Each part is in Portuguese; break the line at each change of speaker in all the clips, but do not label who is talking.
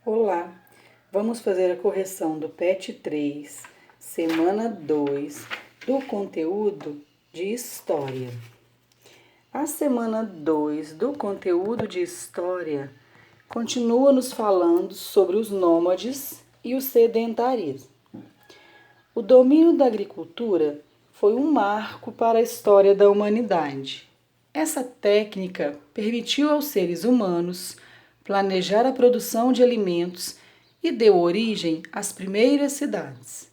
Olá, vamos fazer a correção do PET 3, semana 2, do conteúdo de História. A semana 2 do conteúdo de História continua nos falando sobre os nômades e o sedentarismo. O domínio da agricultura foi um marco para a história da humanidade. Essa técnica permitiu aos seres humanos planejar a produção de alimentos e deu origem às primeiras cidades.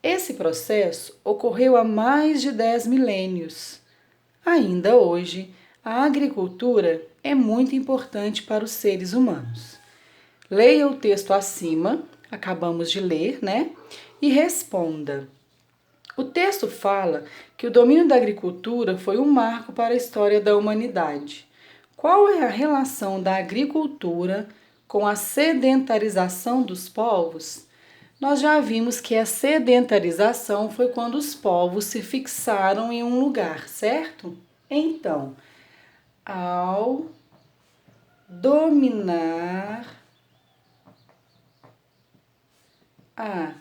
Esse processo ocorreu há mais de 10 milênios. Ainda hoje, a agricultura é muito importante para os seres humanos. Leia o texto acima, acabamos de ler, né? E responda. O texto fala que o domínio da agricultura foi um marco para a história da humanidade. Qual é a relação da agricultura com a sedentarização dos povos? Nós já vimos que a sedentarização foi quando os povos se fixaram em um lugar, certo? Então, ao dominar a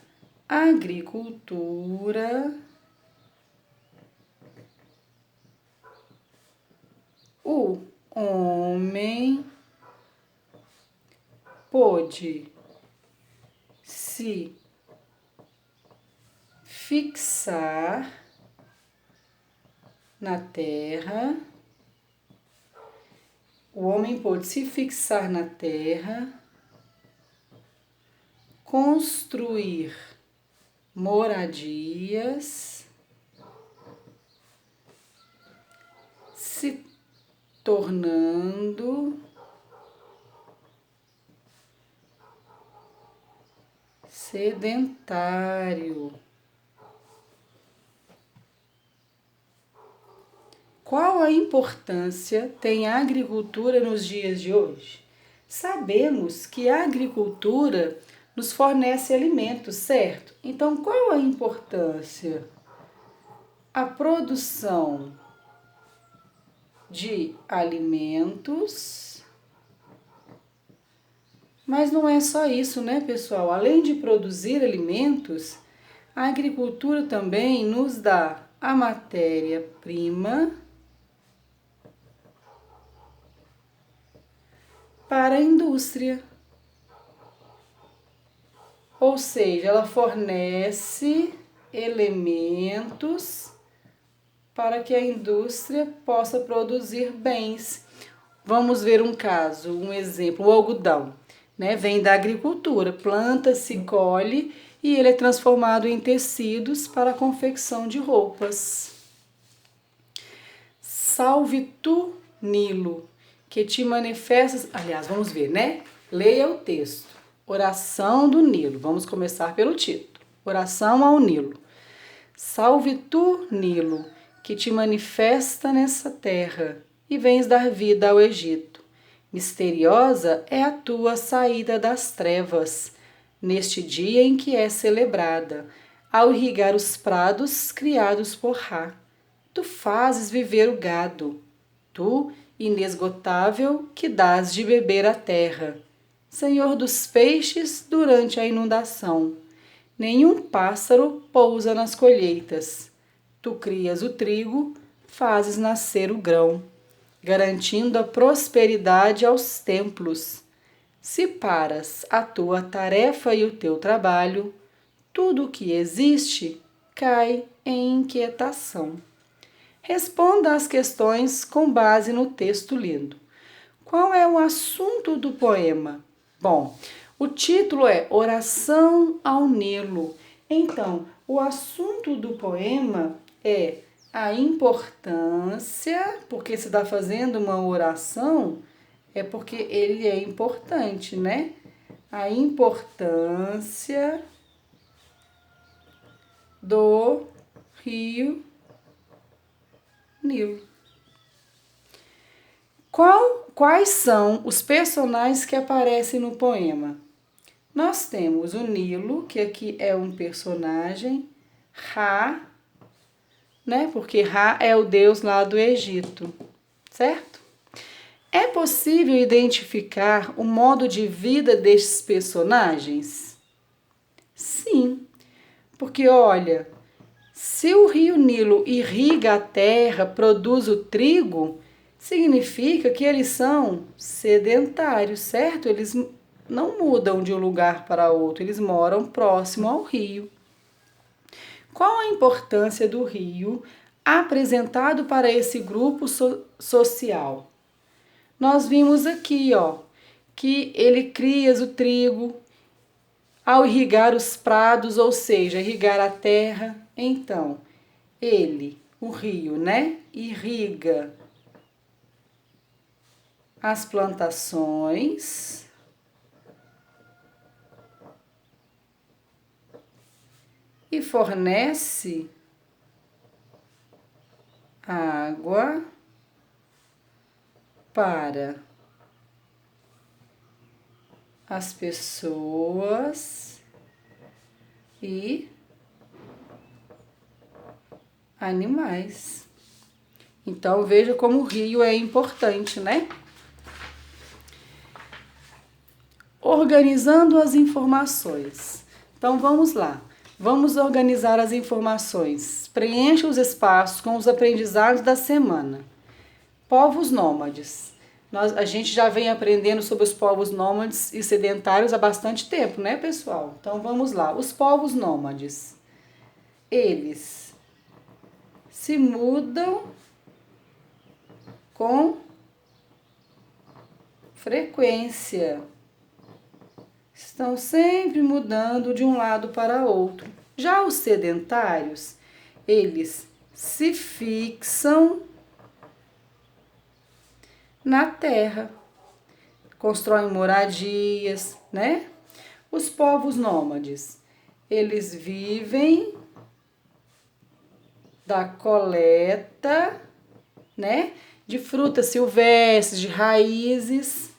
agricultura, o homem pôde se fixar na terra. O homem pôde se fixar na terra, construir moradias, se tornando sedentário. Qual a importância tem a agricultura nos dias de hoje? Sabemos que a agricultura nos fornece alimentos, certo? Então, qual a importância? A produção de alimentos. Mas não é só isso, né, pessoal? Além de produzir alimentos, a agricultura também nos dá a matéria-prima para a indústria. Ou seja, ela fornece elementos para que a indústria possa produzir bens. Vamos ver um caso, um exemplo, o algodão, né? Vem da agricultura, planta-se, colhe e ele é transformado em tecidos para a confecção de roupas. Salve tu, Nilo, que te manifestas. Aliás, vamos ver, né? Leia o texto. Oração do Nilo. Vamos começar pelo título. Oração ao Nilo. Salve tu, Nilo, que te manifesta nessa terra e vens dar vida ao Egito. Misteriosa é a tua saída das trevas, neste dia em que é celebrada, ao irrigar os prados criados por Ra. Tu fazes viver o gado, tu, inesgotável, que dás de beber à terra. Senhor dos peixes durante a inundação. Nenhum pássaro pousa nas colheitas. Tu crias o trigo, fazes nascer o grão, garantindo a prosperidade aos templos. Se paras a tua tarefa e o teu trabalho, tudo o que existe cai em inquietação. Responda às questões com base no texto lido. Qual é o assunto do poema? Bom, o título é Oração ao Nilo. Então, o assunto do poema é a importância, porque se está fazendo uma oração, é porque ele é importante, né? A importância do rio Nilo. Quais são os personagens que aparecem no poema? Nós temos o Nilo, que aqui é um personagem, Ra, né? Porque Ra é o deus lá do Egito, certo? É possível identificar o modo de vida destes personagens? Sim, porque olha, se o rio Nilo irriga a terra, produz o trigo, significa que eles são sedentários, certo? Eles não mudam de um lugar para outro, eles moram próximo ao rio. Qual a importância do rio apresentado para esse grupo social? Nós vimos aqui, ó, que ele cria o trigo ao irrigar os prados, ou seja, irrigar a terra. Então, ele, o rio, né, irriga as plantações e fornece água para as pessoas e animais. Então veja como o rio é importante, né? Organizando as informações. Então vamos lá. Vamos organizar as informações. Preencha os espaços com os aprendizados da semana. Povos nômades. A gente já vem aprendendo sobre os povos nômades e sedentários há bastante tempo, né, pessoal? Então vamos lá. Os povos nômades, eles se mudam com frequência. Estão sempre mudando de um lado para outro. Já os sedentários, eles se fixam na terra, constroem moradias, né? Os povos nômades, eles vivem da coleta, né, de frutas silvestres, de raízes,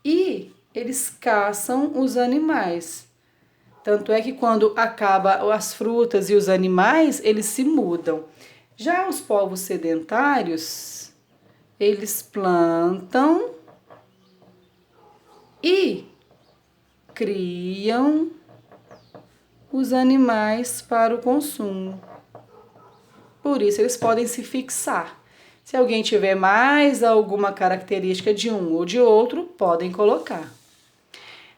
e eles caçam os animais. Tanto é que quando acaba as frutas e os animais, eles se mudam. Já os povos sedentários, eles plantam e criam os animais para o consumo. Por isso, eles podem se fixar. Se alguém tiver mais alguma característica de um ou de outro, podem colocar.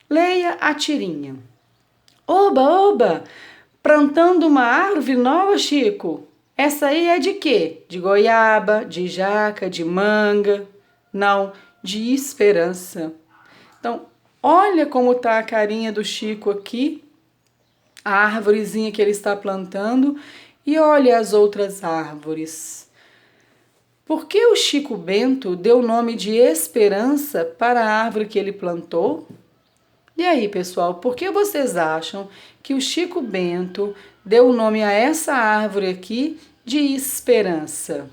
Leia a tirinha. Oba, oba! Plantando uma árvore nova, Chico? Essa aí é de quê? De goiaba, de jaca, de manga? Não, de esperança. Então, olha como tá a carinha do Chico aqui, a árvorezinha que ele está plantando, e olha as outras árvores. Por que o Chico Bento deu o nome de Esperança para a árvore que ele plantou? E aí, pessoal, por que vocês acham que o Chico Bento deu o nome a essa árvore aqui de Esperança?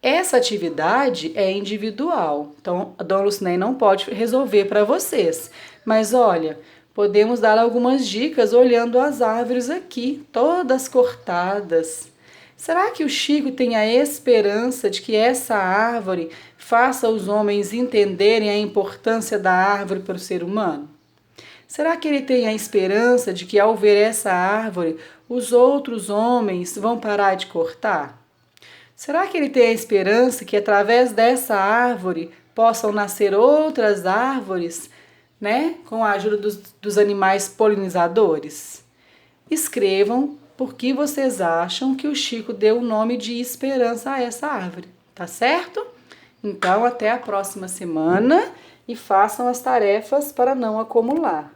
Essa atividade é individual, então a Dona Lucinei não pode resolver para vocês. Mas olha, podemos dar algumas dicas olhando as árvores aqui, todas cortadas. Será que o Chico tem a esperança de que essa árvore faça os homens entenderem a importância da árvore para o ser humano? Será que ele tem a esperança de que ao ver essa árvore, os outros homens vão parar de cortar? Será que ele tem a esperança que através dessa árvore possam nascer outras árvores, né, com a ajuda dos animais polinizadores? Escrevam por que vocês acham que o Chico deu o nome de Esperança a essa árvore, tá certo? Então, até a próxima semana e façam as tarefas para não acumular.